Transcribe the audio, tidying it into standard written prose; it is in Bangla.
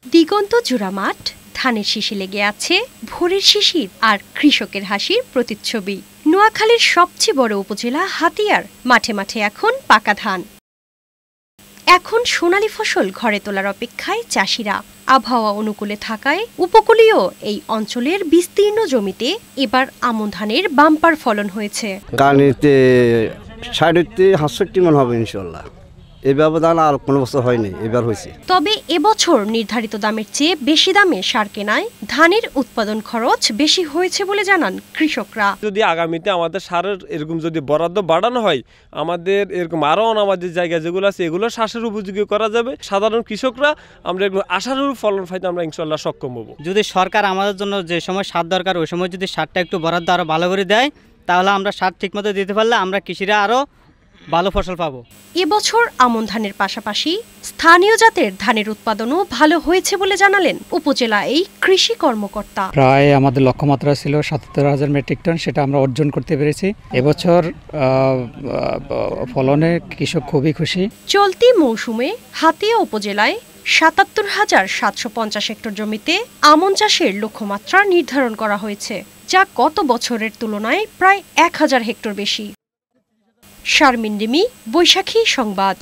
দিগন্ত জোড়া মাঠ, ধানের শীষে লেগে আছে ভোরের শিশির আর কৃষকের হাসির প্রতিচ্ছবি। নোয়াখালীর সবচেয়ে বড় উপজেলা হাতিয়ার মাঠে মাঠে এখন পাকা ধান। এখন সোনালী ফসল ঘরে তোলার অপেক্ষায় চাষিরা। আবহাওয়া অনুকূলে থাকায় উপকূলীয় এই অঞ্চলের বিস্তীর্ণ জমিতে এবার আমন ধানের বাম্পার ফলন হয়েছে। গানিতে 60-65 মন হবে ইনশাল্লাহ। এই ব্যবধান আর কোনো বছর হয়নি, এবার হয়েছে। তবে এবছর নির্ধারিত দামের চেয়ে বেশি দামে সার কেনায় ধানের উৎপাদন খরচ বেশি হয়েছে বলে জানান কৃষকরা। যদি আগামীতে আমাদের সারের এরকম যদি বরাদ্দ বাড়ানো হয়, আমাদের এরকম আরও আমাদের জায়গা যেগুলো আছে এগুলো চাষের উপযোগী করা যাবে। সাধারণ কৃষকরা আমরা এরকম আশানুরূপ ফলন পাইতে আমরা ইনশাল্লাহ সক্ষম হব। যদি সরকার আমাদের জন্য যে সময় সার দরকার ওই সময় যদি সারটা একটু বরাদ্দ আরও ভালো করে দেয়, তাহলে আমরা সার ঠিকমতো দিতে পারলে আমরা কৃষিরা আরও ভালো ফসল পাবো। এবছর আমন ধানের পাশাপাশি স্থানীয় জাতের ধানের উৎপাদনও ভালো হয়েছে বলে জানালেন উপজেলা এই কৃষি কর্মকর্তা। প্রায় আমাদের লক্ষ্যমাত্রা ছিল ৭৭,০০০ মেট্রিক টন, সেটা আমরা অর্জন করতে পেরেছি। এবছর ফলনে কৃষক খুবই খুশি। চলতি মৌসুমে হাতিয়া উপজেলায় ৭৭,৭৫০ হেক্টর জমিতে আমন চাষের লক্ষ্যমাত্রা নির্ধারণ করা হয়েছে, যা গত বছরের তুলনায় প্রায় ১,০০০ হেক্টর বেশি। শারমিন রিমি, বৈশাখী সংবাদ।